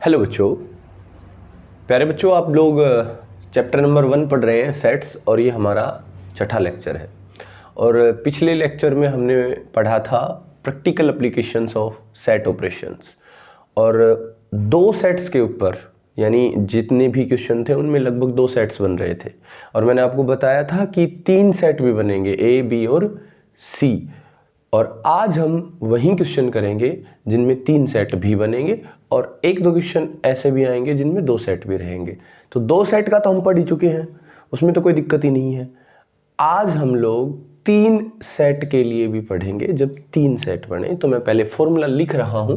Hello बच्चों, प्यारे बच्चों, आप लोग चैप्टर नंबर 1 पढ़ रहे हैं सेट्स, और ये हमारा छठा लेक्चर है। और पिछले लेक्चर में हमने पढ़ा था practical applications of set operations, और दो सेट्स के ऊपर, यानी जितने भी क्वेश्चन थे उनमें लगभग 2 सेट्स बन रहे थे। और मैंने आपको बताया था कि 3 सेट भी बनेंगे, ए, बी और सी। और आज हम वही क्वेश्चन करेंगे जिनमें 3 सेट भी बनेंगे, और 1-2 क्वेश्चन ऐसे भी आएंगे जिनमें 2 सेट भी रहेंगे। तो 2 सेट का तो हम पढ़ ही चुके हैं, उसमें तो कोई दिक्कत ही नहीं है। आज हम लोग 3 सेट के लिए भी पढ़ेंगे। जब 3 सेट बने तो मैं पहले फॉर्मूला लिख रहा हूं,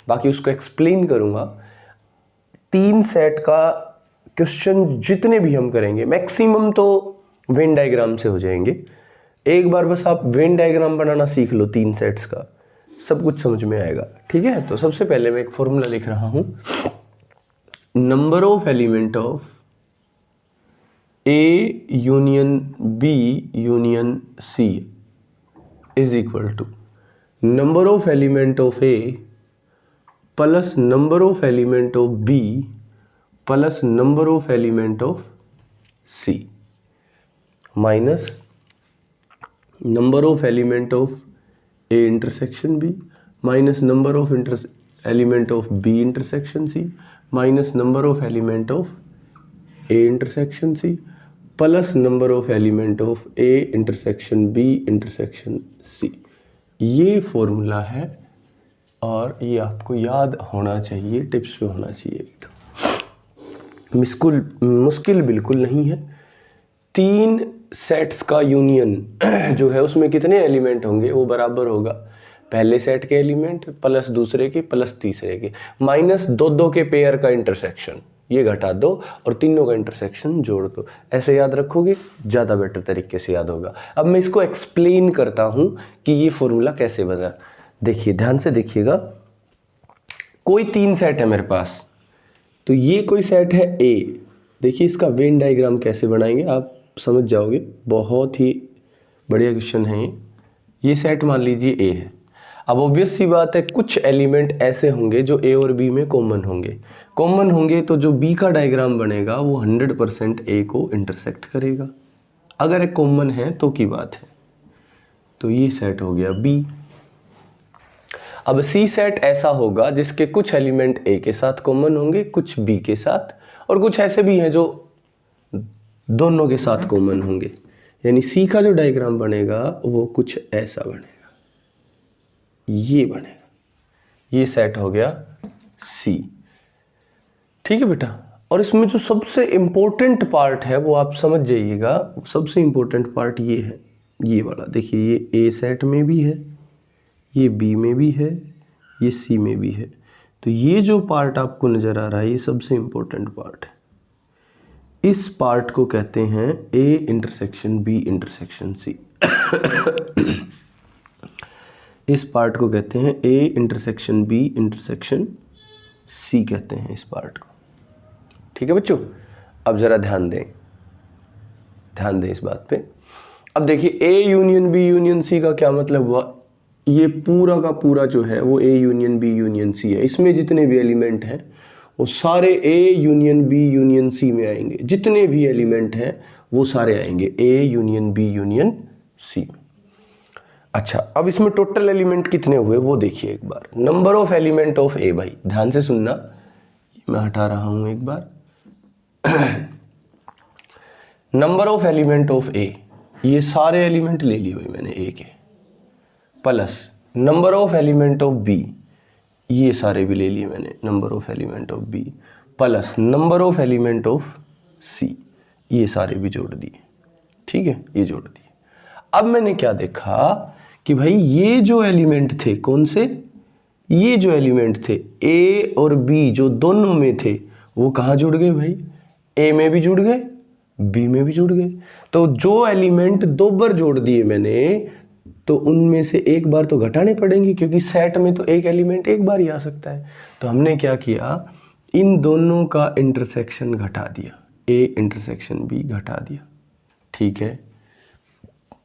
बाकी उसको एक्सप्लेन करूंगा। 3 सेट का क्वेश्चन जितने भी हम करेंगे, मैक्सिमम तो वेन डायग्राम से हो जाएंगे। एक बार बस आप वेन डायग्राम बनाना सीख लो 3 सेट्स का, सब कुछ समझ में आएगा। ठीक है, तो सबसे पहले मैं एक फॉर्मूला लिख रहा हूं। Number of element of A union B union C is equal to number of element of A plus number of element of B plus number of element of C minus number of element of A intersection B minus number of element of B intersection C minus number of element of A intersection C plus number of element of A intersection B intersection C। ये formula है और ये आपको याद होना चाहिए, tips पे होना चाहिए एकदम। मुश्किल बिल्कुल नहीं है। 3 सेट्स का यूनियन जो है उसमें कितने एलिमेंट होंगे, वो बराबर होगा पहले सेट के एलिमेंट प्लस दूसरे के प्लस तीसरे के माइनस 2-2 के पेयर का इंटरसेक्शन। ये घटा दो और तीनों का इंटरसेक्शन जोड़ दो। ऐसे याद रखोगे, ज़्यादा बेटर तरीके से याद होगा। अब मैं इसको एक्सप्लेन करता हूँ कि ये फॉर्मूला कैसे बना। देखिए, ध्यान से देखिएगा। कोई 3 सेट है मेरे पास, तो ये कोई सेट है ए। देखिए इसका वेन डायग्राम कैसे बनाएंगे आप समझ जाओगे, बहुत ही बढ़िया क्वेश्चन है ये सेट मान लीजिए ए है। अब ऑब्वियस सी बात है, कुछ एलिमेंट ऐसे होंगे जो ए और बी में कॉमन होंगे, तो जो बी का डायग्राम बनेगा वो 100% ए को इंटरसेक्ट करेगा। अगर एक कॉमन है तो की बात है। तो ये सेट हो गया बी। अब सी सेट ऐसा होगा जिसके कुछ एलिमेंट ए के साथ कॉमन होंगे, कुछ बी के साथ, और कुछ ऐसे भी हैं जो दोनों के साथ कॉमन होंगे। यानी सी का जो डायग्राम बनेगा वो कुछ ऐसा बनेगा, ये बनेगा। ये सेट हो गया सी। ठीक है बेटा। और इसमें जो सबसे इंपॉर्टेंट पार्ट है वो आप समझ जाइएगा। सबसे इंपॉर्टेंट पार्ट ये है, ये वाला। देखिए ये ए सेट में भी है, ये बी में भी है, ये सी में भी है। तो ये जो पार्ट आपको नजर आ रहा है ये सबसे इंपॉर्टेंट पार्ट है। इस पार्ट को कहते हैं A intersection B intersection C. इस पार्ट को कहते हैं A intersection B intersection C कहते हैं इस पार्ट को। ठीक है बच्चों, अब जरा ध्यान दें इस बात पे। अब देखिए A union B union C का क्या मतलब हुआ। ये पूरा का पूरा जो है वो A union B union C है। इसमें जितने भी एलिमेंट हैं वो सारे A union B union C में आएंगे। जितने भी एलिमेंट हैं वो सारे आएंगे A union B union C. अच्छा, अब इसमें टोटल एलिमेंट कितने हुए वो देखिए एक बार। Number of element of A, भाई ध्यान से सुनना, मैं हटा रहा हूं एक बार। Number of element of A, ये सारे एलिमेंट ले लिए भाई मैंने ए के, plus number of element of B, ये सारे भी ले लिए मैंने, number of element of B, plus number of element of C, ये सारे भी जोड़ दिए। ठीक है, ये जोड़ दिए। अब मैंने क्या देखा कि भाई ये जो एलिमेंट थे, कौन से, ये जो एलिमेंट थे ए और बी जो दोनों में थे, वो कहाँ जुड़ गए भाई, ए में भी जुड़ गए, बी में भी जुड़ गए। तो जो एलिमेंट 2 बार जोड़ दिए मैंने, तो उनमें से एक बार तो घटाने पड़ेंगे, क्योंकि सेट में तो एक एलिमेंट एक बार ही आ सकता है। तो हमने क्या किया, इन दोनों का इंटरसेक्शन घटा दिया, ए इंटरसेक्शन बी घटा दिया। ठीक है।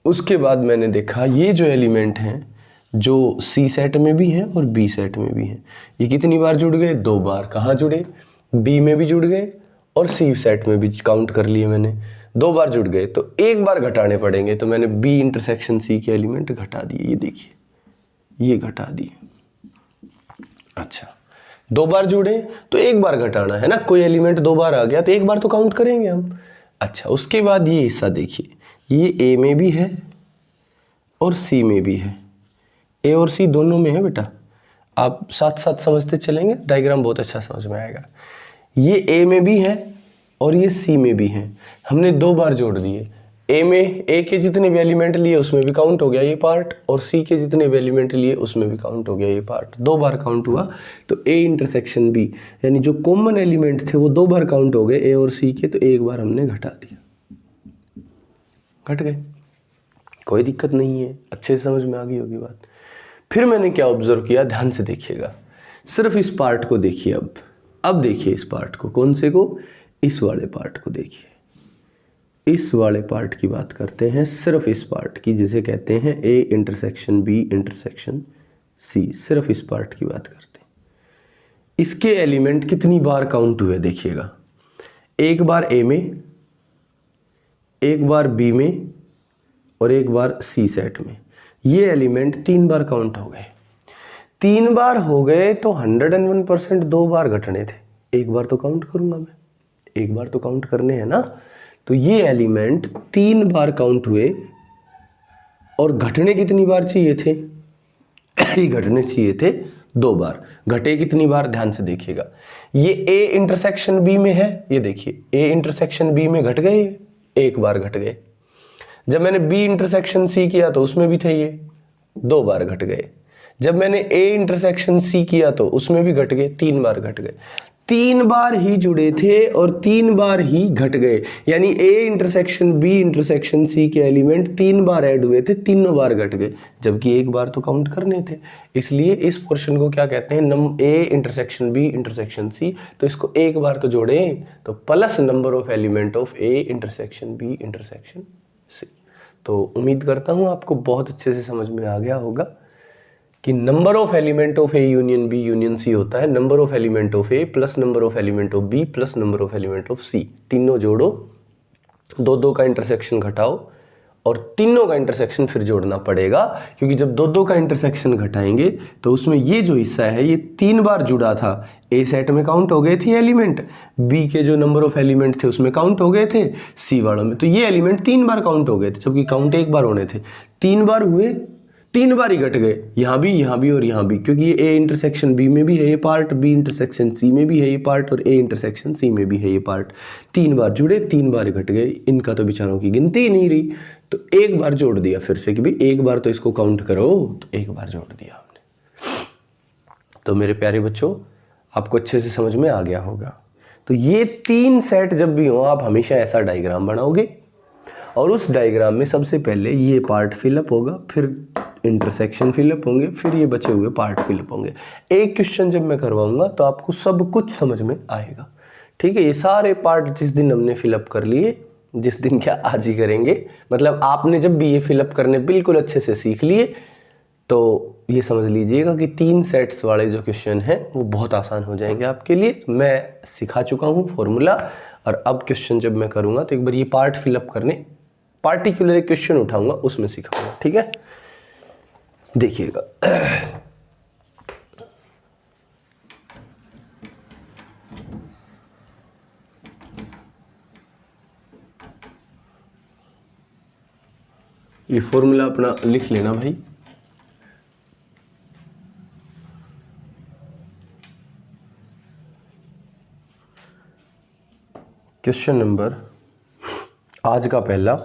उसके बाद मैंने देखा ये जो एलिमेंट हैं जो सी सेट में भी हैं और बी सेट में भी हैं। ये कितनी बार जुड़ गए? 2 बार। कहाँ जुड़े? बी में भी जुड़ गए और सी सेट में भी काउंट कर लिए मैंने, 2 बार जुड़ गए, तो 1 बार घटाने पड़ेंगे। तो मैंने बी इंटरसेक्शन सी के एलिमेंट घटा दिए, ये देखिए, ये घटा दिए। अच्छा, 2 बार जुड़े तो 1 बार घटाना है ना, कोई एलिमेंट 2 बार आ गया तो 1 बार तो काउंट करेंगे हम। अच्छा, उसके बाद ये हिस्सा देखिए, ये ए में भी है और सी में भी है, ए और सी दोनों में है बेटा। आप साथ साथ समझते चलेंगे, डायग्राम बहुत अच्छा समझ में आएगा। ये ए में भी है और ये सी में भी है, हमने 2 बार जोड़ दिए। ए में ए के जितने भी एलिमेंट लिए उसमें भी काउंट हो गया ये पार्ट, और सी के जितने भी एलिमेंट लिए उसमें भी काउंट हो गया ये पार्ट। 2 बार काउंट हुआ, तो ए इंटरसेक्शन बी, यानी जो कॉमन एलिमेंट थे वो 2 बार काउंट हो गए ए और सी के, तो 1 बार हमने घटा दिया, घट गए, कोई दिक्कत नहीं है, अच्छे से समझ में आ गई होगी बात। फिर मैंने क्या ऑब्जर्व किया, ध्यान से देखिएगा, सिर्फ इस पार्ट को देखिए। अब देखिए इस पार्ट को, कौन से को? इस वाले पार्ट को देखिए। इस वाले पार्ट की बात करते हैं, सिर्फ इस पार्ट की, जिसे कहते हैं A intersection B intersection C, सिर्फ इस पार्ट की बात करते हैं। इसके एलिमेंट कितनी बार काउंट हुए देखिएगा, 1 बार ए में, 1 बार बी में और 1 बार सी सेट में। ये एलिमेंट 3 बार काउंट हो गए। 3 बार हो गए तो 101% 2 बार घटने थे, 1 बार तो काउंट करूंगा मैं, 1 बार तो काउंट करने हैं ना। तो ये एलिमेंट 3 बार काउंट हुए और घटने कितनी बार चाहिए थे? घटने चाहिए थे 2 बार। घटे कितनी बार? ध्यान से देखिएगा, ये ए इंटरसेक्शन बी में है, ये देखिए ए इंटरसेक्शन बी में घट गए, 1 बार घट गए। जब मैंने बी इंटरसेक्शन सी किया तो उसमें भी थे ये, 2 बार घट गए। जब मैंने ए इंटरसेक्शन सी किया तो उसमें भी घट गए, 3 बार घट गए। 3 बार ही जुड़े थे और 3 बार ही घट गए, यानी A intersection B intersection C के एलिमेंट 3 बार ऐड हुए थे, तीनों बार घट गए, जबकि 1 बार तो काउंट करने थे। इसलिए इस पोर्शन को क्या कहते हैं? A intersection B intersection C. तो इसको 1 बार तो जोड़े, तो plus number of element of A intersection B intersection C. तो उम्मीद करता हूं आपको बहुत अच्छे से समझ में आ गया होगा कि number of element of A union B union C होता है number of element of A plus number of element of B plus number of element of C. तीनों जोड़ो, 2-2 का इंटरसेक्शन घटाओ और तीनों का इंटरसेक्शन फिर जोड़ना पड़ेगा, क्योंकि जब 2-2 का इंटरसेक्शन घटाएंगे तो उसमें ये जो हिस्सा है ये 3 बार जुड़ा था। ए सेट में काउंट हो गए थे एलिमेंट, बी के जो नंबर ऑफ एलिमेंट थे उसमें काउंट हो गए थे, सी वालों में तो ये एलिमेंट 3 बार काउंट हो गए थे, जबकि काउंट 1 बार होने थे। 3 बार हुए, 3 बार ही घट गए, यहाँ भी और यहाँ भी, क्योंकि ये ए इंटरसेक्शन बी में भी है ये पार्ट, बी इंटरसेक्शन सी में भी है ये पार्ट और ए इंटरसेक्शन सी में भी है ये पार्ट। 3 बार जुड़े, 3 बार घट गए, इनका तो बेचारों की गिनती ही नहीं रही। तो 1 बार जोड़ दिया फिर से कि भाई 1 बार तो इसको काउंट करो, तो 1 बार जोड़ दिया हमने। तो मेरे प्यारे बच्चों, आपको अच्छे से समझ में आ गया होगा। तो ये 3 सेट जब भी हो, आप हमेशा ऐसा डायग्राम बनाओगे और उस डायग्राम में सबसे पहले ये पार्ट फिलअप होगा, फिर इंटरसेक्शन फिलअप होंगे, फिर ये बचे हुए पार्ट फिलअप होंगे। एक क्वेश्चन जब मैं करवाऊंगा तो आपको सब कुछ समझ में आएगा। ठीक है, ये सारे पार्ट जिस दिन हमने फिलअप कर लिए, जिस दिन क्या आज ही करेंगे, मतलब आपने जब भी ये फिलअप करने बिल्कुल अच्छे से सीख लिए, तो ये समझ लीजिएगा कि 3 सेट्स वाले जो क्वेश्चन हैं वो बहुत आसान हो जाएंगे आपके लिए। मैं सिखा चुका हूँ फॉर्मूला, और अब क्वेश्चन जब मैं करूँगा तो एक बार ये पार्ट फिलअप करने पार्टिकुलर एक क्वेश्चन उठाऊंगा, उसमें सिखाऊंगा। ठीक है, देखिएगा। ये फॉर्मूला अपना लिख लेना भाई। क्वेश्चन नंबर आज का पहला,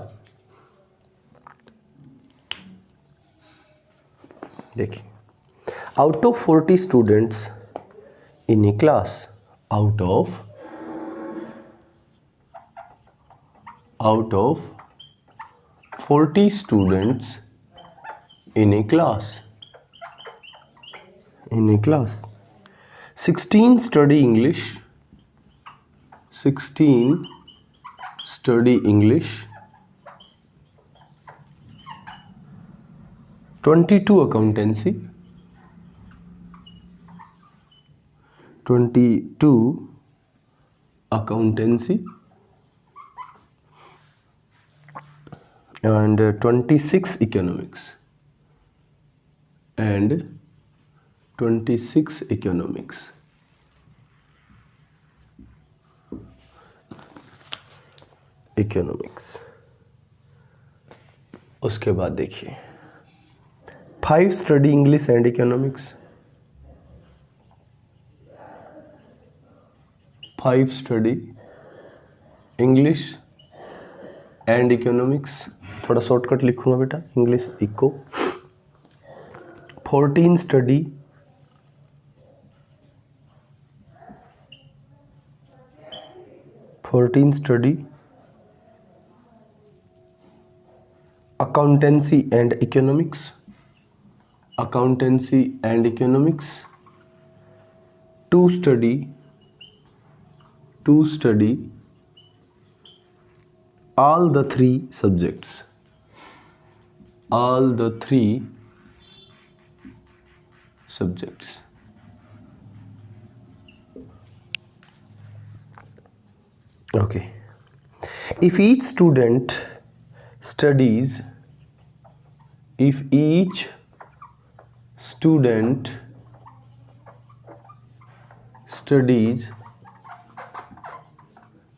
देखिए, out of 40 students in A class, out of 40 students in a class, 16 study English, 22 accountancy, 22 accountancy and 26 economics and 26 economics. उसके बाद देखिए 5 study English and economics, 5 study English and economics, थोड़ा शॉर्टकट लिखूंगा बेटा, English eco. 14 study accountancy and economics, 2 study all the three subjects, okay. If each student studies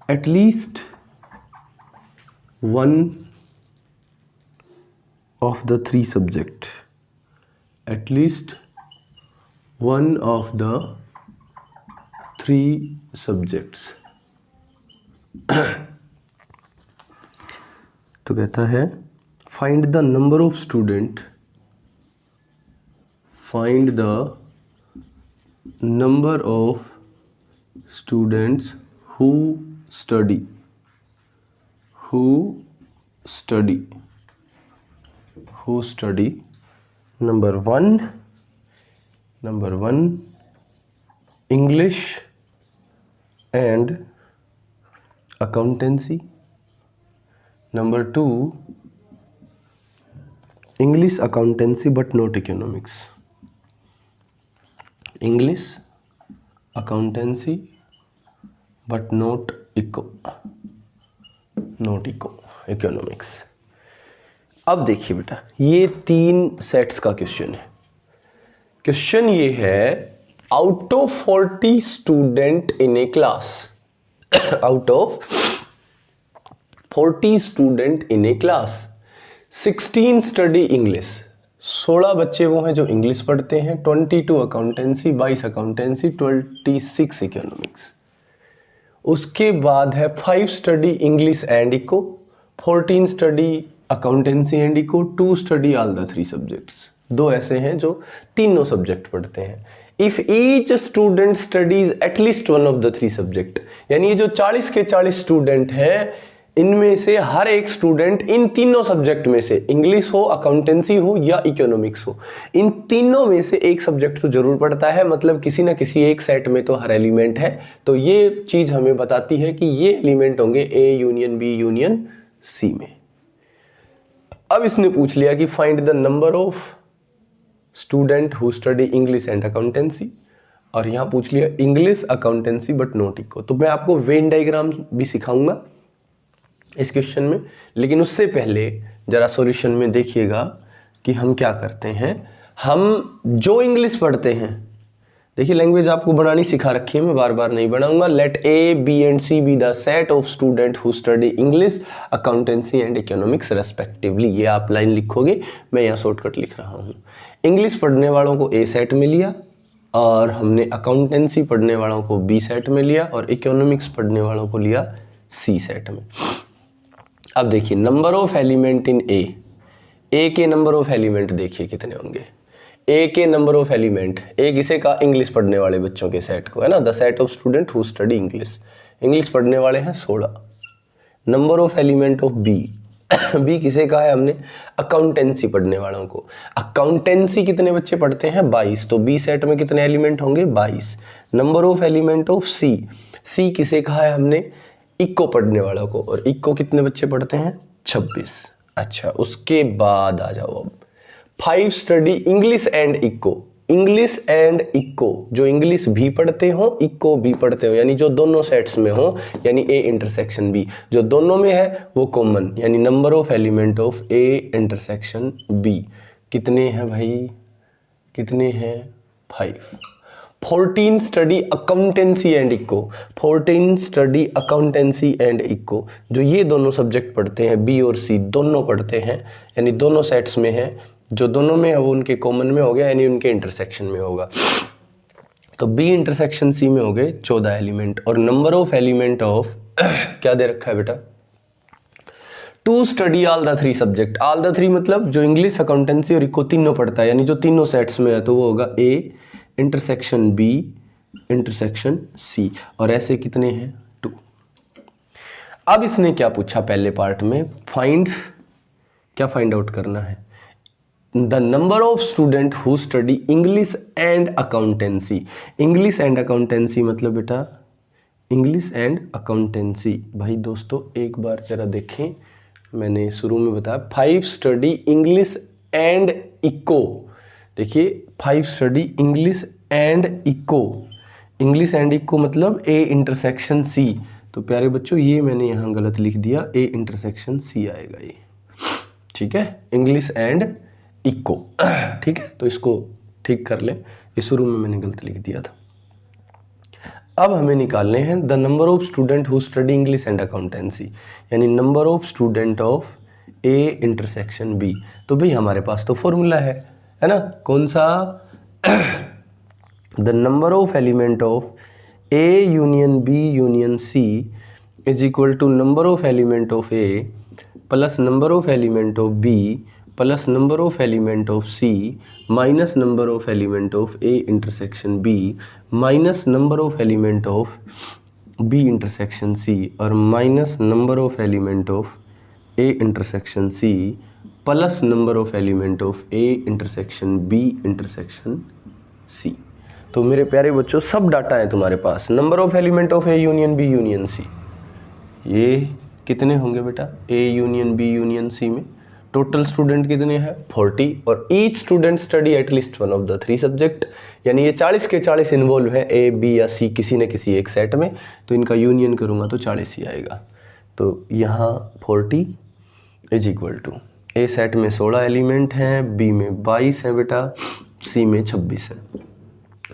at least one of the three subjects, तो कहता है find the number of students who study number 1 English and accountancy, number 2 English accountancy but not economics, English accountancy but not economics। अब देखिए बेटा, ये 3 sets का question है। Question ये है, out of 40 student in A class, out of 40 student in A class 16 study English, 16 बच्चे वो हैं जो इंग्लिश पढ़ते हैं, 22 अकाउंटेंसी, 22 अकाउंटेंसी, 26 इकोनॉमिक्स। उसके बाद है 5 study English and eco, 14 study accountancy and eco, 2 study all the 3 subjects. 2 ऐसे हैं जो तीनों सब्जेक्ट पढ़ते हैं। If each student studies at least one of the 3 subject, यानी ये जो 40 के 40 स्टूडेंट हैं, इनमें से हर एक स्टूडेंट इन तीनों सब्जेक्ट में से, इंग्लिश हो, अकाउंटेंसी हो या इकोनॉमिक्स हो, इन तीनों में से एक सब्जेक्ट तो जरूर पढ़ता है, मतलब किसी ना किसी एक सेट में तो हर एलिमेंट है। तो ये चीज हमें बताती है कि ये एलिमेंट होंगे A union B union C में। अब इसने पूछ लिया कि find the number of student who study English and accountancy, और यहां पूछ लिया English accountancy but not eco. तो मैं आपको वेन डायग्राम भी सिखाऊंगा इस क्वेश्चन में, लेकिन उससे पहले जरा सॉल्यूशन में देखिएगा कि हम क्या करते हैं। हम जो इंग्लिश पढ़ते हैं, देखिए लैंग्वेज आपको बनानी सिखा रखी है, मैं बार बार नहीं बनाऊंगा। Let A B and C be the set of student who study English accountancy and economics respectively. ये आप लाइन लिखोगे, मैं यहाँ शॉर्टकट लिख रहा हूँ। इंग्लिश पढ़ने वालों को ए सेट में लिया, और हमने अकाउंटेंसी पढ़ने वालों को बी सेट में लिया, और इकोनॉमिक्स पढ़ने वालों को लिया सी सेट में। अब देखिए नंबर ऑफ एलिमेंट इन ए के नंबर ऑफ एलिमेंट देखिए कितने होंगे। ए के नंबर ऑफ एलिमेंट, ए किसे का, इंग्लिश पढ़ने वाले बच्चों के सेट को, है ना, the set of student who study English. English पढ़ने वाले हैं 16। Number of element of B, B किसे का है हमने, अकाउंटेंसी पढ़ने वालों को। अकाउंटेंसी कितने बच्चे पढ़ते हैं, 22, तो बी सेट में कितने एलिमेंट होंगे, 22। नंबर ऑफ एलिमेंट ऑफ सी, सी किसे कहा है हमने, इको पढ़ने वालों को, और इको कितने बच्चे पढ़ते हैं, 26। अच्छा, उसके बाद आ जाओ अब 5 study English and eco. English and eco, जो इंग्लिश भी पढ़ते हो इको भी पढ़ते हो, यानी जो दोनों सेट्स में हो, यानी ए इंटरसेक्शन बी, जो दोनों में है वो कॉमन, यानी number of element of A intersection B कितने हैं भाई, कितने हैं 5। 14 study accountancy and eco. 14 study accountancy and eco, जो ये दोनों सब्जेक्ट पढ़ते हैं, बी और सी दोनों पढ़ते हैं, यानी दोनों सेट्स में है, जो दोनों में है वो उनके कॉमन में हो गया, यानी उनके इंटरसेक्शन में होगा। तो बी इंटरसेक्शन सी में हो गए 14 एलिमेंट, और नंबर ऑफ एलिमेंट ऑफ क्या दे रखा है बेटा, two study all the 3 subject. All the 3 मतलब जो इंग्लिश अकाउंटेंसी और इको तीनों पढ़ता है, यानी जो तीनों सेट्स में है, तो वो होगा A intersection B intersection C, और ऐसे कितने हैं 2। अब इसने क्या पूछा पहले पार्ट में, क्या फाइंड आउट करना है, the number of student who study English and accountancy. English and accountancy मतलब बेटा इंग्लिश एंड अकाउंटेंसी, भाई दोस्तों एक बार जरा देखें, मैंने शुरू में बताया 5 स्टडी इंग्लिश एंड इको। देखिए 5 study English and eco, English and eco मतलब ए इंटरसेक्शन सी। तो प्यारे बच्चों ये मैंने यहाँ गलत लिख दिया, ए इंटरसेक्शन सी आएगा ये, ठीक है, इंग्लिश एंड इको, ठीक है, तो इसको ठीक कर लें, ये शुरू में मैंने गलत लिख दिया था। अब हमें निकालने हैं the number of student who study English and accountancy, यानी number of student of A intersection B. तो भाई हमारे पास तो फॉर्मूला है ना, कौन सा, the number of element of A union B union C is equal to number of element of A plus number of element of B plus number of element of C minus number of element of A intersection B minus number of element of B intersection C और minus number of element of A intersection C plus number of element of A intersection B intersection C. तो मेरे प्यारे बच्चों सब data है तुम्हारे पास, number of element of A union B union C, ये कितने होंगे बेटा, A union B union C में टोटल स्टूडेंट कितने हैं 40, और each student study at least one of the 3 subject, यानी ये 40 के 40 इन्वॉल्व है ए बी या सी किसी न किसी एक सेट में, तो इनका यूनियन करूँगा तो 40 ही आएगा। तो यहाँ 40 is equal to A set में 16 एलिमेंट हैं, बी में 22 है बेटा, सी में 26 है।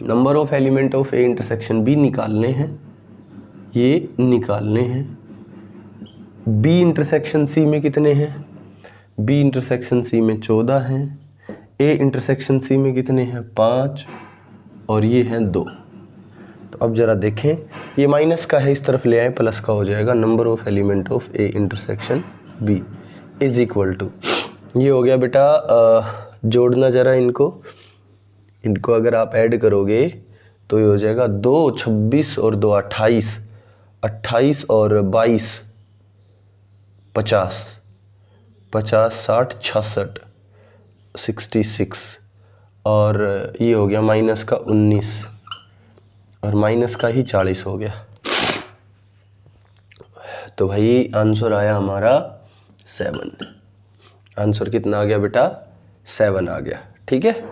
Number of element of A intersection B निकालने हैं, ये निकालने हैं। बी इंटरसेक्शन सी में कितने हैं, बी इंटरसेक्शन सी में 14 हैं, ए इंटरसेक्शन सी में कितने हैं 5, और ये हैं 2। तो अब ज़रा देखें, ये माइनस का है, इस तरफ ले आए प्लस का हो जाएगा, number of element of A intersection B is equal to, ये हो गया बेटा, जोड़ना ज़रा इनको अगर आप ऐड करोगे तो ये हो जाएगा 2 26 और 2 28, 28 और 22 50, 50 60 66 66, और ये हो गया माइनस का 19, और माइनस का ही 40 हो गया। तो भाई आंसर आया हमारा 7। आंसर कितना आ गया बेटा 7 आ गया, ठीक है,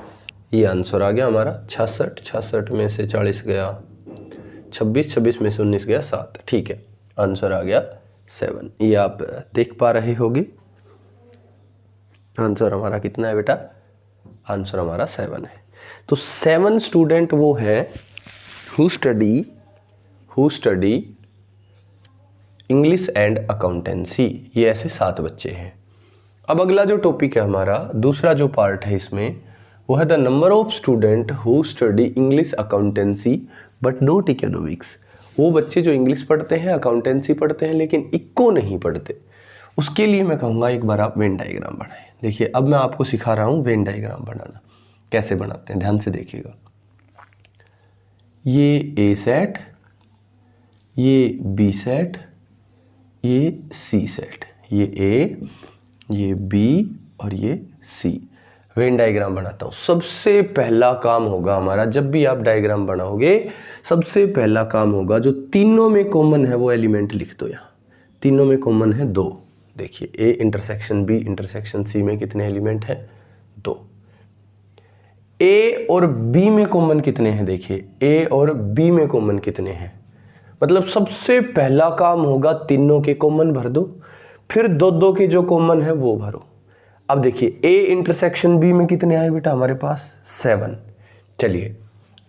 ये आंसर आ गया हमारा 66, 66 में से 40 गया 26, 26 में से 19 गया 7, ठीक है, आंसर आ गया 7। ये आप देख पा रहे होगे, आंसर हमारा कितना है बेटा, आंसर हमारा 7 है। तो 7 स्टूडेंट वो है who study English and accountancy, ये ऐसे 7 बच्चे हैं। अब अगला जो टॉपिक है हमारा, दूसरा जो पार्ट है इसमें, वो है the number of student who study English accountancy but not economics. वो बच्चे जो इंग्लिश पढ़ते हैं, अकाउंटेंसी पढ़ते हैं, लेकिन इको नहीं पढ़ते। उसके लिए मैं कहूँगा एक बार आप वेन डायग्राम बनाएं। देखिए अब मैं आपको सिखा रहा हूँ वेन डायग्राम बनाना, कैसे बनाते हैं, ध्यान से देखिएगा। ये ए सेट, ये बी सेट, ये सी सेट, ये ए, ये बी और ये सी। वेन डायग्राम बनाता हूँ। सबसे पहला काम होगा हमारा, जब भी आप डायग्राम बनाओगे सबसे पहला काम होगा, जो तीनों में कॉमन है वो एलिमेंट लिख दो। यहाँ तीनों में कॉमन है 2। देखिए A intersection B intersection C में कितने एलिमेंट हैं 2। ए और बी में कॉमन कितने हैं, देखिए ए और बी में कॉमन कितने हैं, मतलब सबसे पहला काम होगा तीनों के कॉमन भर दो, फिर दो दो के जो कॉमन है वो भरो। अब देखिए ए इंटरसेक्शन बी में कितने आए बेटा हमारे पास 7। चलिए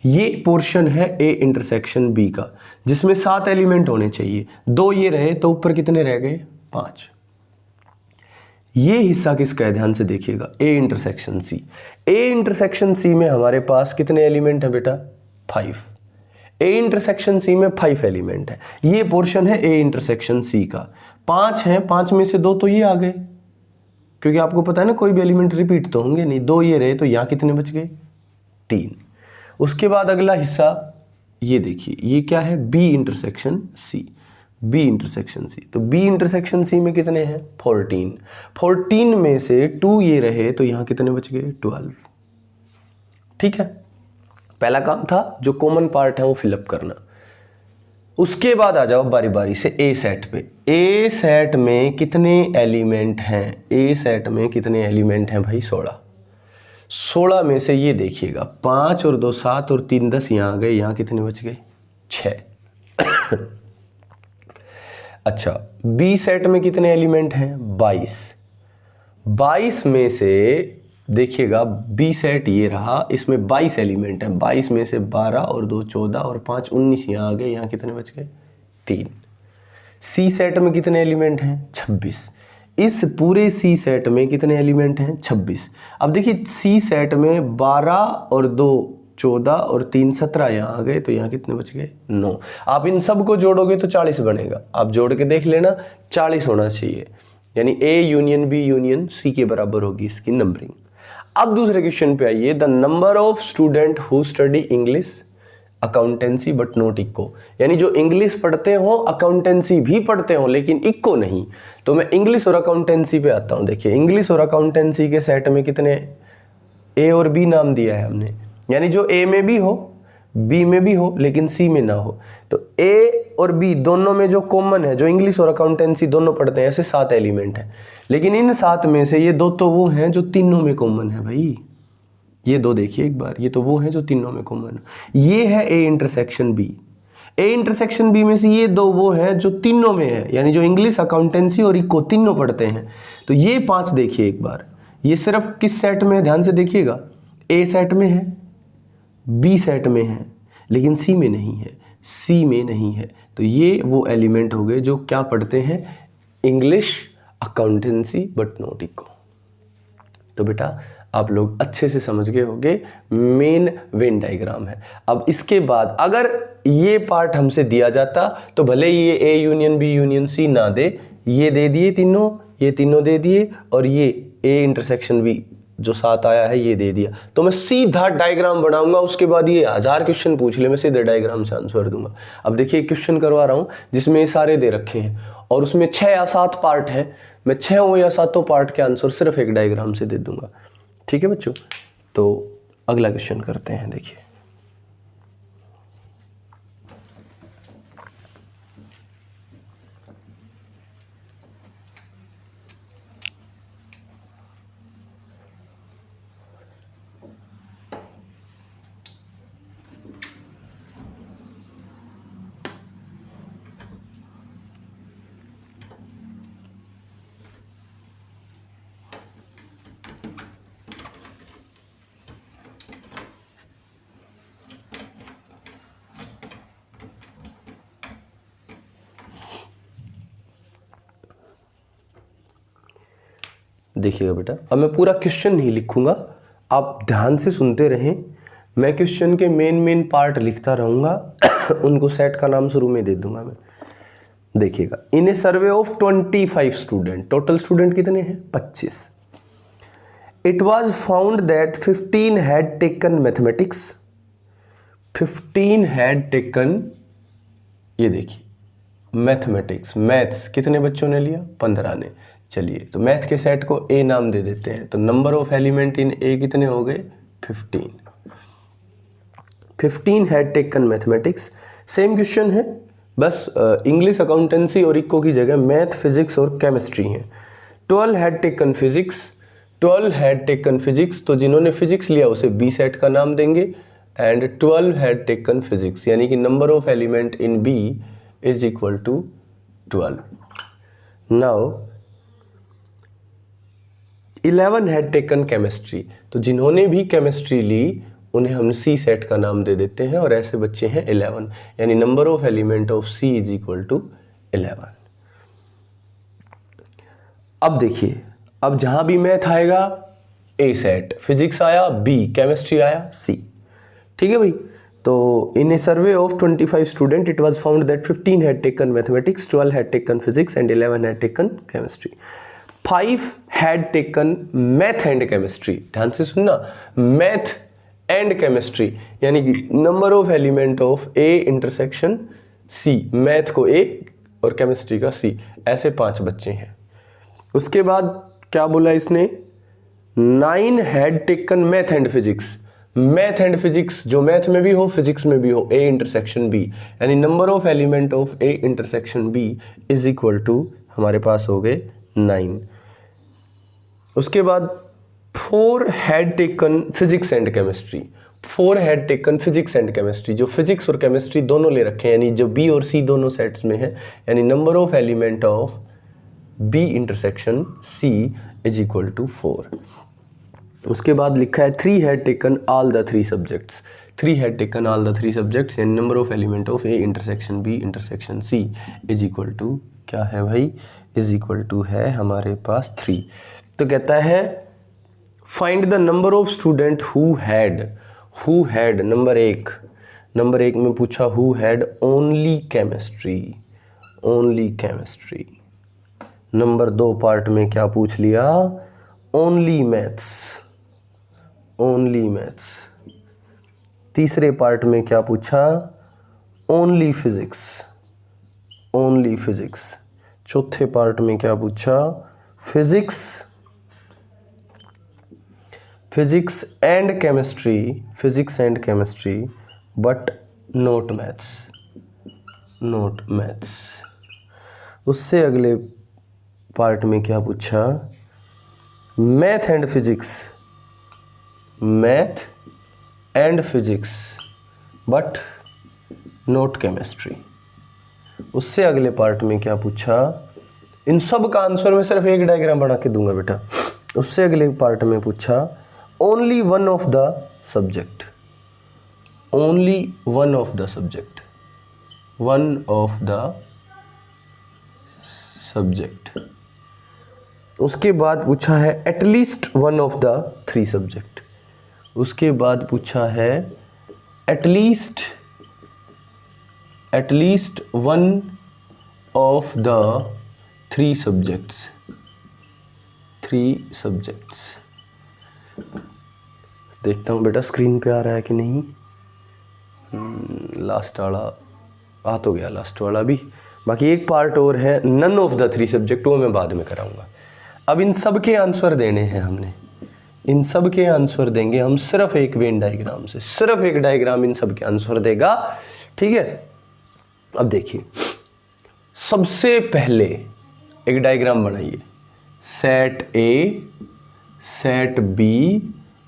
ये पोर्शन है ए इंटरसेक्शन बी का जिसमें 7 एलिमेंट होने चाहिए, 2 ये रहे तो ऊपर कितने रह गए 5। ये हिस्सा किसका है ध्यान से देखिएगा, ए इंटरसेक्शन सी। ए इंटरसेक्शन सी में हमारे पास कितने एलिमेंट है बेटा 5। ए इंटरसेक्शन सी में 5 एलिमेंट है, ये पोर्शन है ए इंटरसेक्शन सी का। 5 है, 5 में से 2 तो ये आ गए, क्योंकि आपको पता है ना कोई भी एलिमेंट रिपीट तो होंगे नहीं। 2 ये रहे तो यहाँ कितने बच गए 3। उसके बाद अगला हिस्सा ये देखिए, ये क्या है B intersection C, B intersection C. तो बी इंटरसेक्शन सी में कितने हैं 14। 14 में से 2 ये रहे तो यहाँ कितने बच गए 12। ठीक है, पहला काम था जो कॉमन पार्ट है वो फिलअप करना। उसके बाद आ जाओ बारी बारी से ए सेट पे। ए सेट में कितने एलिमेंट हैं, ए सेट में कितने एलिमेंट हैं भाई 16। 16 में से ये देखिएगा 5 और 2 7 और 3 10, यहाँ आ गए, यहाँ कितने बच गए 6। अच्छा बी सेट में कितने एलिमेंट हैं 22। 22 में से देखिएगा बी सेट ये रहा, इसमें 22 एलिमेंट हैं। 22 में से 12 और 2 14 और 5 19, यहाँ आ गए, यहाँ कितने बच गए 3। सी सेट में कितने एलिमेंट हैं 26। इस पूरे सी सेट में कितने एलिमेंट हैं 26। अब देखिए सी सेट में 12 और 2 14 और 3 17, यहाँ आ गए तो यहाँ कितने बच गए 9। आप इन सब को जोड़ोगे तो 40 बनेगा, आप जोड़ के देख लेना 40 होना चाहिए, यानी A union B union C के बराबर होगी इसकी नंबरिंग। अब दूसरे क्वेश्चन पे आइए, the number of student who study English accountancy but not इक्को, यानी जो इंग्लिश पढ़ते हो अकाउंटेंसी भी पढ़ते हो लेकिन इक्को नहीं। तो मैं इंग्लिश और अकाउंटेंसी पे आता हूँ। देखिए इंग्लिश और अकाउंटेंसी के सेट में कितने ए और बी नाम दिया है हमने, यानी जो ए में भी हो बी में भी हो लेकिन सी में ना हो। तो ए और बी दोनों में जो कॉमन है, जो इंग्लिश और अकाउंटेंसी दोनों पढ़ते हैं, ऐसे 7 एलिमेंट हैं। लेकिन इन 7 में से ये 2 तो वो हैं जो तीनों में कॉमन है भाई। ये 2 देखिए एक बार, ये तो वो हैं जो तीनों में कॉमन है। ये है A intersection B. A intersection B में से ये 2 वो हैं जो तीनों में है, यानी जो इंग्लिश अकाउंटेंसी और इको तीनों पढ़ते हैं। तो ये 5 देखिए एक बार, ये सिर्फ किस सेट में है ध्यान से देखिएगा, ए सेट में है, बी सेट में है, लेकिन सी में नहीं है, सी में नहीं है। तो ये वो एलिमेंट हो गए जो क्या पढ़ते हैं English accountancy but not eco. तो बेटा आप लोग अच्छे से समझ गए होंगे मेन वेन डायग्राम है। अब इसके बाद अगर ये पार्ट हमसे दिया जाता तो भले ये A union B union C ना दे, ये दे दिए तीनों, ये तीनों दे दिए, और ये ए इंटरसेक्शन बी जो 7 आया है ये दे दिया, तो मैं सीधा डायग्राम बनाऊंगा। उसके बाद ये 1000 क्वेश्चन पूछ ले, मैं सीधे डायग्राम से आंसर दूंगा। अब देखिए क्वेश्चन करवा रहा हूँ जिसमें ये सारे दे रखे हैं और उसमें 6 या 7 पार्ट है, मैं 6 या 7 पार्ट के आंसर सिर्फ एक डायग्राम से दे दूंगा। ठीक है बच्चों, तो अगला क्वेश्चन करते हैं। देखिए देखिएगा बेटा, अब मैं पूरा क्वेश्चन नहीं लिखूंगा, आप ध्यान से सुनते रहें। मैं क्वेश्चन के मेन पार्ट लिखता रहूँगा, उनको सेट का नाम शुरू में दे दूंगा मैं। देखिएगा, in a survey of 25 student, total student कितने हैं 25। It was found that 15 had taken mathematics, 15 had taken, ये देखिए मैथमेटिक्स, मैथ्स कितने बच्चों ने लिया 15 ने। चलिए तो मैथ के सेट को ए नाम दे देते हैं, तो नंबर ऑफ एलिमेंट इन ए कितने हो गए 15। 15 had taken mathematics. Same question है, बस इंग्लिश अकाउंटेंसी और इको की जगह मैथ फिजिक्स और केमिस्ट्री है। 12 had taken physics, 12 had taken physics, तो जिन्होंने फिजिक्स लिया उसे बी सेट का नाम देंगे, एंड 12 हैड टेकन फिजिक्स, यानी कि number of element in B is equal to 12. Now 11 had taken chemistry, तो जिन्होंने भी केमिस्ट्री ली उन्हें हम सी सेट का नाम दे देते हैं, और ऐसे बच्चे हैं 11, यानी number of element of C is equal to 11. अब देखिए, अब जहां भी मैथ आएगा ए सेट, फिजिक्स आया बी, केमिस्ट्री आया सी. ठीक है भाई. तो in a survey of 25 student it was found that 15 had taken mathematics, 12 had taken physics and 11 had taken chemistry. 5 had taken math and chemistry. ध्यान से सुनना, मैथ एंड केमिस्ट्री, यानी कि number of element of A intersection C, math को A और chemistry का सी, ऐसे 5 बच्चे हैं. उसके बाद क्या बोला इसने, 9 had taken math and physics. Math and physics, जो मैथ में भी हो फिजिक्स में भी हो, ए इंटरसेक्शन बी, यानी number of element of A intersection B is equal to हमारे पास हो गए 9. उसके बाद 4 had taken physics and chemistry. 4 had taken physics and chemistry, जो फिजिक्स और केमिस्ट्री दोनों ले रखे हैं, यानी जो बी और सी दोनों सेट्स में है, यानी number of element of B intersection C is equal to 4. उसके बाद लिखा है 3 had taken all the 3 subjects. 3 had taken all the 3 subjects, यानी number of element of A intersection B intersection C is equal to क्या है भाई, is equal to है हमारे पास 3. तो कहता है find the number of student who had number 1 में पूछा who had only chemistry. Number 2 part में क्या पूछ लिया, ओनली मैथ्स. तीसरे पार्ट में क्या पूछा, ओनली फिजिक्स. चौथे पार्ट में क्या पूछा, physics and chemistry but not maths. उससे अगले पार्ट में क्या पूछा, math and physics but not chemistry. उससे अगले पार्ट में क्या पूछा, इन सब का आंसर मैं सिर्फ एक डायग्राम बना के दूंगा बेटा. उससे अगले पार्ट में पूछा only one of the subject. उसके बाद पूछा है at least one of the 3 subject. उसके बाद पूछा है at least one of the 3 subjects. देखता हूँ बेटा स्क्रीन पे आ रहा है कि नहीं. लास्ट वाला आ तो गया, लास्ट वाला भी. बाकी एक पार्ट और है, नन ऑफ द 3 सब्जेक्ट, वो मैं बाद में कराऊंगा. अब इन सब के आंसर देने हैं हमने, इन सब के आंसर देंगे हम सिर्फ एक वेन डायग्राम से. सिर्फ एक डायग्राम इन सब के आंसर देगा. ठीक है. अब देखिए, सबसे पहले एक डायग्राम बनाइए. सेट ए, सेट बी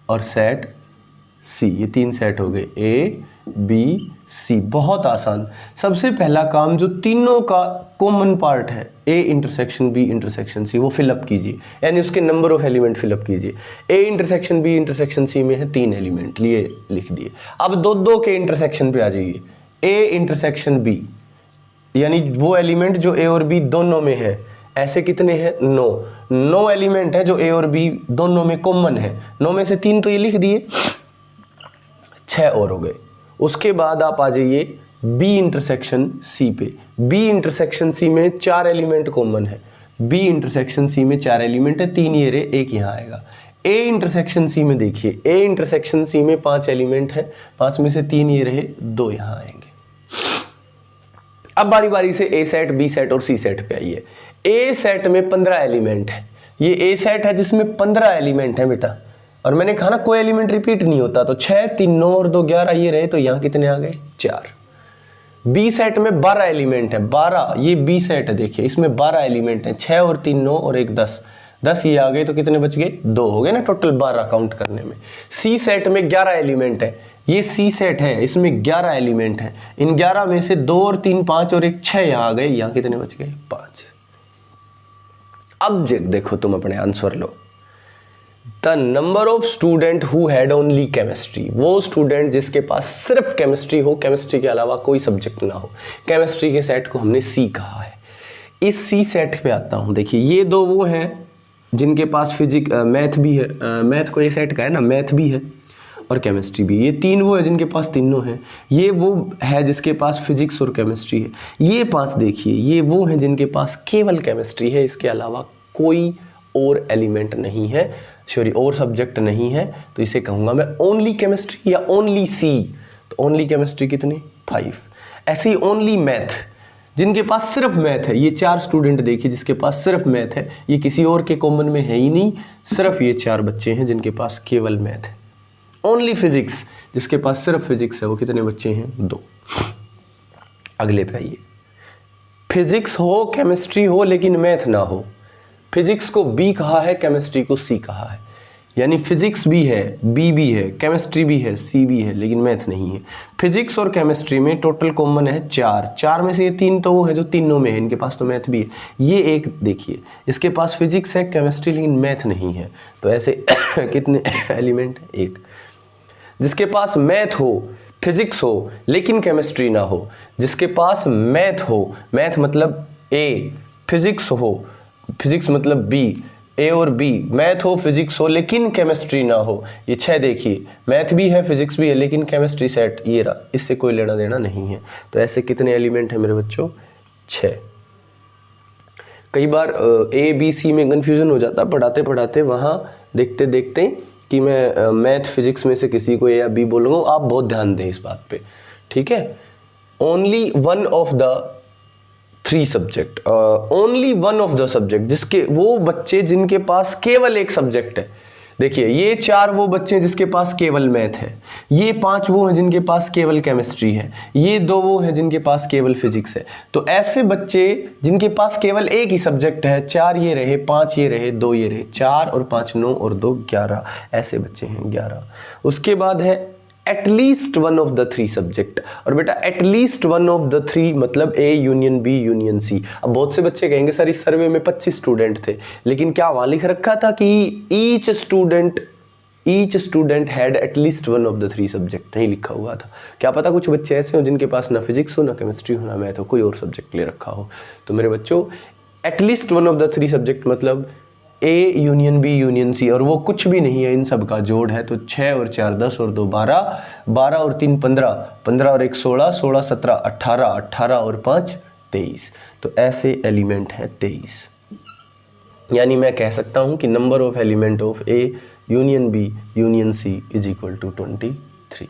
और सेट सी, ये 3 सेट हो गए, ए बी सी. बहुत आसान. सबसे पहला काम, जो तीनों का कॉमन पार्ट है, A intersection B intersection C, वो फिलअप कीजिए, यानी उसके नंबर ऑफ एलिमेंट फिलअप कीजिए. A intersection B intersection C में है 3 एलिमेंट, लिए लिख दिए. अब 2 के इंटरसेक्शन पे आ जाइए. ए इंटरसेक्शन बी, यानी वो एलिमेंट जो ए और बी दोनों में है, ऐसे कितने हैं, 9 एलिमेंट है जो ए और बी दोनों में कॉमन है. 9 में से 3 तो ये लिख दिए, 6 और हो गए. उसके बाद आप आ जाइए बी इंटरसेक्शन सी पे. बी इंटरसेक्शन सी में 4 एलिमेंट कॉमन है. बी इंटरसेक्शन सी में 4 एलिमेंट है, 3 ये रहे, 1 यहाँ आएगा. ए इंटरसेक्शन सी में देखिए, ए इंटरसेक्शन सी में 5 एलिमेंट है, 5 में से 3 ये रहे, 2 यहाँ आएंगे. अब बारी बारी से ए सेट, बी सेट और सी सेट पे आइए. ए सेट में 15 एलिमेंट है. ये ए सेट है जिसमें 15 एलिमेंट है बेटा, और मैंने कहा ना कोई एलिमेंट रिपीट नहीं होता. तो 6, 3, 9 और 2 11 ये रहे, तो यहाँ कितने आ गए, 4. बी सेट में 12 एलिमेंट है, 12, ये बी सेट है, देखिए इसमें 12 एलिमेंट है, 6 और 3 9 और 1 10, 10 ये आ गए तो कितने बच गए, 2 हो गए ना टोटल 12 काउंट करने में। सी सेट में 11 एलिमेंट है, ये सी सेट है, इसमें 11 एलिमेंट है। इन 11 में से 2 और 3 5 और 1 6 यहाँ आ गए, यहाँ कितने बच गए, 5। अब देखो तुम अपने answer low. The number of student who had only chemistry, वो स्टूडेंट जिसके पास सिर्फ केमिस्ट्री हो, केमिस्ट्री के अलावा कोई सब्जेक्ट ना हो। केमिस्ट्री के सेट को हमने सी कहा है। इस सी सेट पे आता हूँ। देखिए ये 2 वो हैं जिनके पास मैथ भी है, मैथ को ये सेट का है ना, मैथ भी है और केमिस्ट्री भी। ये 3 वो है जिनके पास तीनों हैं। ये वो है जिसके पास फिजिक्स और केमिस्ट्री है। ये 5 देखिए, ये वो हैं जिनके पास केवल केमिस्ट्री है, इसके अलावा कोई और एलिमेंट नहीं है, सॉरी और सब्जेक्ट नहीं है। तो इसे कहूँगा मैं ओनली केमिस्ट्री या ओनली सी। तो ओनली केमिस्ट्री कितने, 5। ऐसे ही ओनली मैथ, जिनके पास सिर्फ मैथ है, ये 4 स्टूडेंट देखिए जिसके पास सिर्फ मैथ है, ये किसी और के कॉमन में है ही नहीं, सिर्फ ये 4 बच्चे हैं जिनके पास केवल मैथ है। ओनली फिजिक्स, जिसके पास सिर्फ फिजिक्स है, वो कितने बच्चे हैं, 2। अगले पे आइए। फिजिक्स हो केमिस्ट्री हो लेकिन मैथ ना हो। फिजिक्स को बी कहा है, केमिस्ट्री को सी कहा है, यानी फिजिक्स भी है, बी भी है, केमिस्ट्री भी है, सी भी है, लेकिन मैथ नहीं है। फिजिक्स और केमिस्ट्री में टोटल कॉमन है 4 में से ये 3 तो वो है जो तीनों में है, इनके पास तो मैथ भी है। ये एक देखिए, इसके पास फिजिक्स है, केमिस्ट्री, लेकिन मैथ नहीं है। तो ऐसे कितने एलिमेंट है, 1। जिसके पास मैथ हो, फिजिक्स हो लेकिन केमिस्ट्री ना हो, जिसके पास मैथ हो, मैथ मतलब ए, फिजिक्स हो, फिजिक्स मतलब बी, ए और बी, मैथ हो फिजिक्स हो लेकिन केमिस्ट्री ना हो, ये 6 देखिए, मैथ भी है फिजिक्स भी है लेकिन केमिस्ट्री सेट ये रहा, इससे कोई लेना देना नहीं है। तो ऐसे कितने एलिमेंट हैं मेरे बच्चों, 6। कई बार ए बी सी में कन्फ्यूज़न हो जाता पढ़ाते पढ़ाते, वहाँ देखते देखते कि मैं मैथ फिजिक्स में से किसी को ए या बी बोलूँगा, आप बहुत ध्यान दें इस बात पे, ठीक है। Only one of the 3 subject, only one of the subject, जिसके वो बच्चे जिनके पास केवल एक सब्जेक्ट है। देखिए ये 4 वो बच्चे जिसके पास केवल मैथ है, ये 5 वो हैं जिनके पास केवल केमिस्ट्री है, ये 2 वो हैं जिनके पास केवल फिजिक्स है। तो ऐसे बच्चे जिनके पास केवल एक ही सब्जेक्ट है, 4 ये रहे, 5 ये रहे, 2 ये रहे, 4 और 5 9 और 2 11, ऐसे बच्चे हैं 11। उसके बाद है at least one of the 3 subject. और बेटा एटलीस्ट वन ऑफ द 3 मतलब A union B union C. अब बहुत से बच्चे कहेंगे सर इस सर्वे में 25 स्टूडेंट थे, लेकिन क्या वहाँ लिख रखा था कि each student had at least one of the 3 subject? नहीं लिखा हुआ था। क्या पता कुछ बच्चे ऐसे हो जिनके पास ना फिजिक्स हो, ना केमिस्ट्री हो, ना मैथ हो, कोई और सब्जेक्ट ले रखा हो। तो मेरे बच्चों at least one of the 3 subject मतलब A union B union C, और वो कुछ भी नहीं है, इन सब का जोड़ है। तो 6 और 4 10 और 2 12, 12 और 3 15, 15 और 1 16, 16 17 18, 18 और 5 23। तो ऐसे एलिमेंट हैं 23। यानी मैं कह सकता हूँ कि number of element of A union B union C is equal to 23।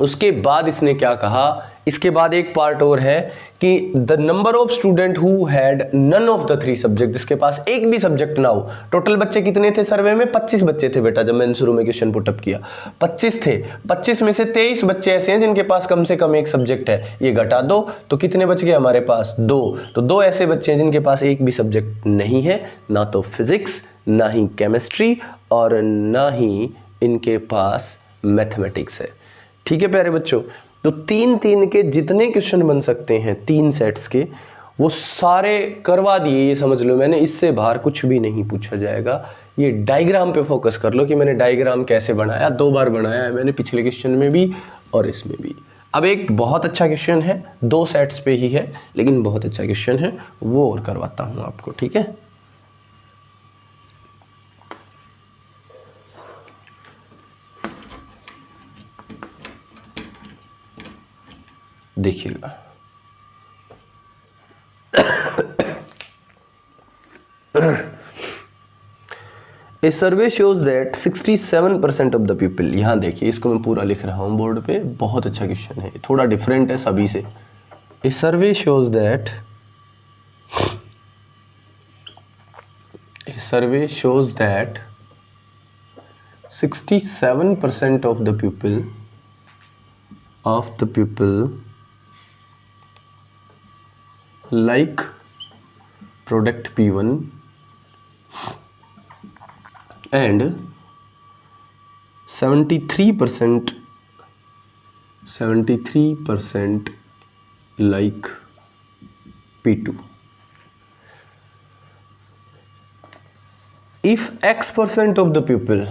उसके बाद इसने क्या कहा, इसके बाद एक पार्ट और है कि the number of student who had none of the 3 subject, जिसके पास एक भी सब्जेक्ट ना हो। टोटल बच्चे कितने थे सर्वे में? 25 बच्चे थे बेटा, जब मैंने शुरू में क्वेश्चन पुटअप किया 25 थे। 25 में से 23 बच्चे ऐसे हैं जिनके पास कम से कम एक सब्जेक्ट है, ये घटा दो तो कितने बच गए हमारे पास? 2। तो 2 ऐसे बच्चे हैं जिनके पास एक भी सब्जेक्ट नहीं है, ना तो फिजिक्स, ना ही केमिस्ट्री और ना ही इनके पास मैथमेटिक्स है। ठीक है प्यारे बच्चों, तो 3 के जितने क्वेश्चन बन सकते हैं 3 सेट्स के, वो सारे करवा दिए, ये समझ लो मैंने। इससे बाहर कुछ भी नहीं पूछा जाएगा। ये डायग्राम पे फोकस कर लो कि मैंने डायग्राम कैसे बनाया। 2 बार बनाया है मैंने, पिछले क्वेश्चन में भी और इसमें भी। अब एक बहुत अच्छा क्वेश्चन है, 2 सेट्स पे ही है लेकिन बहुत अच्छा क्वेश्चन है, वो और करवाता हूँ आपको, ठीक है। देखिएगा, a survey shows that 67% of the people, यहाँ देखिए इसको मैं पूरा लिख रहा हूँ बोर्ड पे, बहुत अच्छा क्वेश्चन है, थोड़ा डिफरेंट है सभी से। A survey shows that 67% of the people like product P1 and 73% like P2. If X% of the people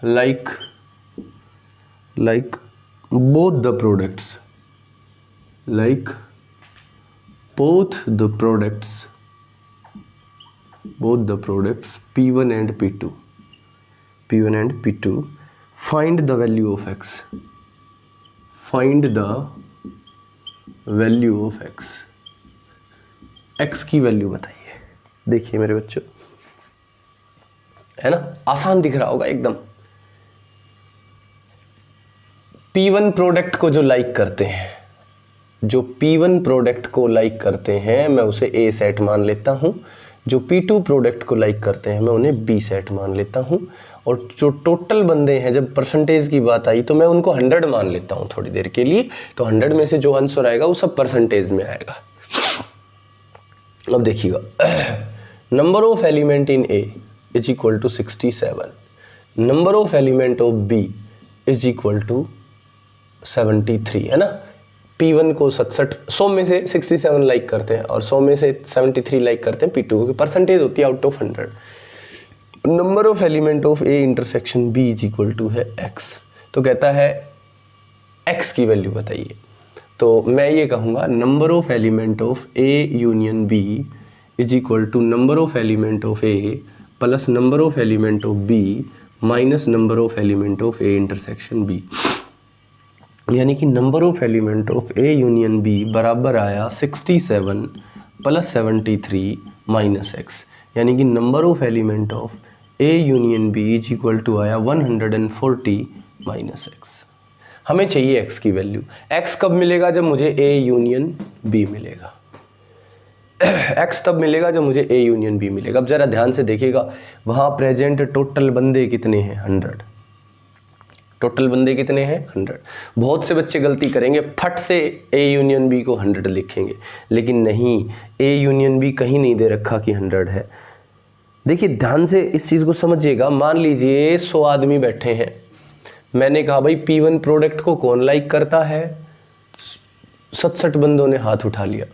like both the products P1 and P2, find the value of X. X की value बताइए। देखिए मेरे बच्चों, है ना, आसान दिख रहा होगा एकदम। P1 प्रोडक्ट को जो लाइक करते हैं, मैं उसे A सेट मान लेता हूं। जो P2 प्रोडक्ट को लाइक करते हैं मैं उन्हें B सेट मान लेता हूं। और जो टोटल बंदे हैं, जब परसेंटेज की बात आई तो मैं उनको 100 मान लेता हूं थोड़ी देर के लिए। तो 100 में से जो आंसर आएगा वो सब परसेंटेज में आएगा। अब देखिएगा, number of element in A is equal to 67, number of element of B is equal to 73, है ना। P1 को 67, 100 में से 67 लाइक करते हैं और 100 में से 73 लाइक करते हैं P2 की। परसेंटेज होती है out of 100। Number of element of A intersection B is equal to है X। तो कहता है X की वैल्यू बताइए। तो मैं ये कहूँगा number of element of A union B is equal to number of element of A plus number of element of B minus number of element of A intersection B। यानी कि number of element of A union B बराबर आया 67 plus 73 minus X। यानी कि number of element of A union B is equal to आया 140 minus X। हमें चाहिए X की वैल्यू। X कब मिलेगा? जब मुझे A यूनियन B मिलेगा। X तब मिलेगा जब मुझे A यूनियन B मिलेगा। अब ज़रा ध्यान से देखिएगा, वहाँ प्रेजेंट टोटल बंदे कितने हैं? 100। टोटल बंदे कितने हैं? 100। बहुत से बच्चे गलती करेंगे, फट से A यूनियन B को 100 लिखेंगे, लेकिन नहीं, A यूनियन B कहीं नहीं दे रखा कि 100 है। देखिए ध्यान से इस चीज़ को समझिएगा। मान लीजिए 100 आदमी बैठे हैं, मैंने कहा भाई P1 प्रोडक्ट को कौन लाइक करता है? 67 बंदों ने हाथ उठा लिया।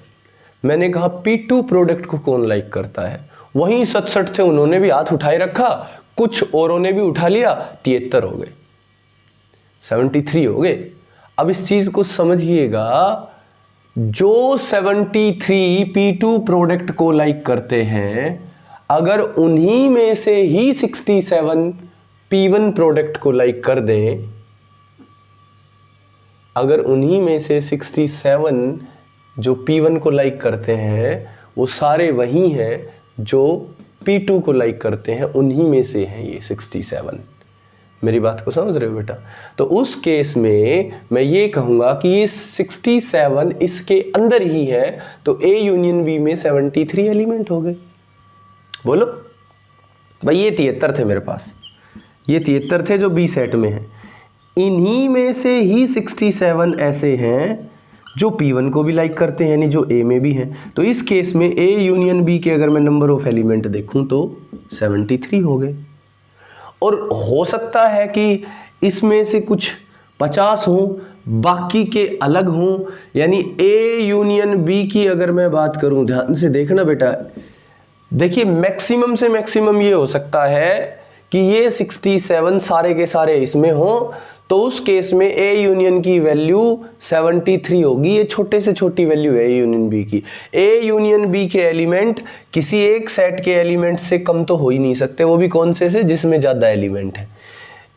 मैंने कहा P2 प्रोडक्ट को कौन लाइक करता है? वहीं 67 थे, उन्होंने भी हाथ उठाए रखा, कुछ औरों ने भी उठा लिया, 73 हो गए, 73 हो गए। अब इस चीज को समझिएगा, जो 73 P2 प्रोडक्ट को लाइक करते हैं, अगर उन्हीं में से ही 67 P1 प्रोडक्ट को लाइक कर दें, अगर उन्हीं में से 67 जो P1 को लाइक करते हैं वो सारे वही हैं जो P2 को लाइक करते हैं, उन्हीं में से हैं ये 67। मेरी बात को समझ रहे हो बेटा? तो उस केस में मैं ये कहूँगा कि ये 67 इसके अंदर ही है, तो A यूनियन B में 73 एलिमेंट हो गए। बोलो भाई, ये 73 थे मेरे पास, ये 73 थे जो B सेट में हैं। इन्हीं में से ही 67 ऐसे हैं जो P1 को भी लाइक करते हैं, यानी जो A में भी हैं। तो इस केस में A यूनियन B के अगर मैं नंबर ऑफ एलिमेंट देखूं तो 73 हो गए। और हो सकता है कि इसमें से कुछ 50 हों, बाकी के अलग हों। यानी A यूनियन B की अगर मैं बात करूं, ध्यान से देखना बेटा, देखिए मैक्सिमम से मैक्सिमम ये हो सकता है कि ये 67 सारे के सारे इसमें हों, तो उस केस में A यूनियन की वैल्यू 73 होगी। ये छोटे से छोटी वैल्यू है A यूनियन B की। A यूनियन B के एलिमेंट किसी एक सेट के एलिमेंट से कम तो हो ही नहीं सकते, वो भी कौन से जिसमें ज़्यादा एलिमेंट है,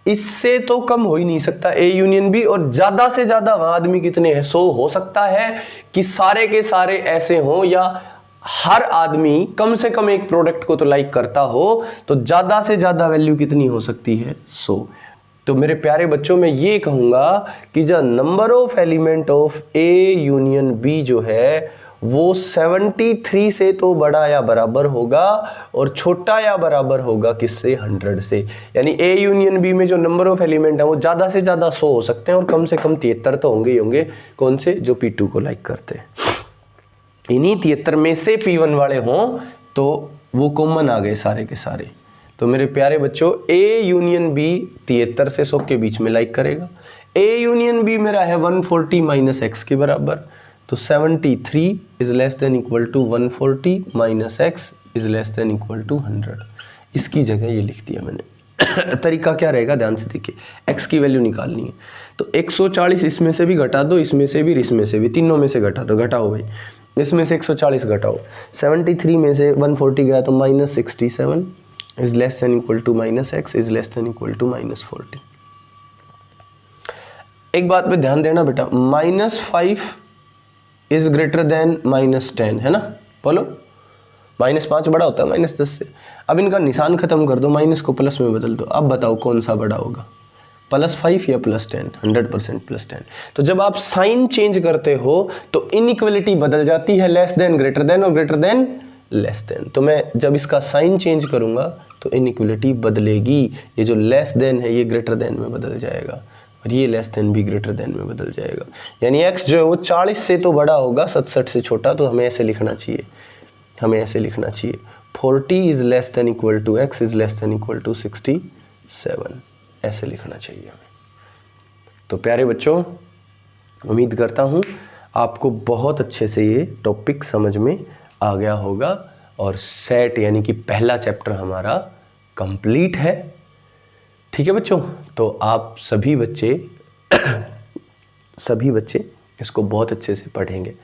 इससे तो कम हो ही नहीं सकता A यूनियन B। और ज़्यादा से ज़्यादा वहाँ आदमी कितने हैं? 100। हो सकता है कि सारे के सारे ऐसे हों, या हर आदमी कम से कम एक प्रोडक्ट को तो लाइक करता हो, तो ज़्यादा से ज़्यादा वैल्यू कितनी हो सकती है? 100। तो मेरे प्यारे बच्चों, मैं ये कहूँगा कि जो number of element of A union B जो है वो 73 से तो बड़ा या बराबर होगा और छोटा या बराबर होगा किससे, 100 से। यानी ए यूनियन बी में जो नंबर ऑफ एलिमेंट है वो ज़्यादा से ज़्यादा 100 हो सकते हैं और कम से कम 73 तो होंगे ही होंगे। कौन से, जो P2 को लाइक करते हैं। इन्हीं 73 में से P1 वाले हों तो वो कॉमन आ गए सारे के सारे। तो मेरे प्यारे बच्चों, ए यूनियन बी 73 से 100 के बीच में लाइक करेगा। ए यूनियन बी मेरा है 140 माइनस एक्स के बराबर, तो 73 is less than equal to 140 minus x is less than equal to 100। इसकी जगह ये लिख दिया मैंने। तरीका क्या रहेगा, ध्यान से देखिए। एक्स की वैल्यू निकालनी है तो 140 इसमें से भी घटा दो, इसमें से भी, इसमें से भी, तीनों में से घटा दो। घटाओ भाई, इसमें से 140 घटाओ, 73 में से 140 गया तो minus 67 is less than equal to minus x is less than equal to minus 40। एक बात पे ध्यान देना बेटा, -5 इज ग्रेटर देन -10 है ना, बोलो। -5 बड़ा होता है -10 से। अब इनका निशान खत्म कर दो, माइनस को प्लस में बदल दो। अब बताओ कौन सा बड़ा होगा, +5 या +10? 100% +10। तो जब आप साइन चेंज करते हो तो इनइक्वलिटी बदल जाती है, लेस देन ग्रेटर देन और ग्रेटर देन लेस देन। तो मैं जब इसका साइन चेंज करूंगा तो इनइक्वलिटी बदलेगी। ये जो लेस देन है ये ग्रेटर देन में बदल जाएगा और ये लेस देन भी ग्रेटर देन में बदल जाएगा। यानी x जो है वो 40 से तो बड़ा होगा, 67 से छोटा। तो हमें ऐसे लिखना चाहिए, हमें ऐसे लिखना चाहिए 40 is less than equal to x is less than equal to 67। ऐसे लिखना चाहिए हमें। तो प्यारे बच्चों, उम्मीद करता हूँ आपको बहुत अच्छे से ये टॉपिक समझ में आ गया होगा और सेट यानी कि पहला चैप्टर हमारा कंप्लीट है। ठीक है बच्चों, तो आप सभी बच्चे इसको बहुत अच्छे से पढ़ेंगे।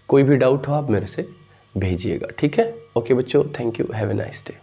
कोई भी डाउट हो आप मेरे से भेजिएगा, ठीक है। ओके बच्चों, thank you, have a nice day.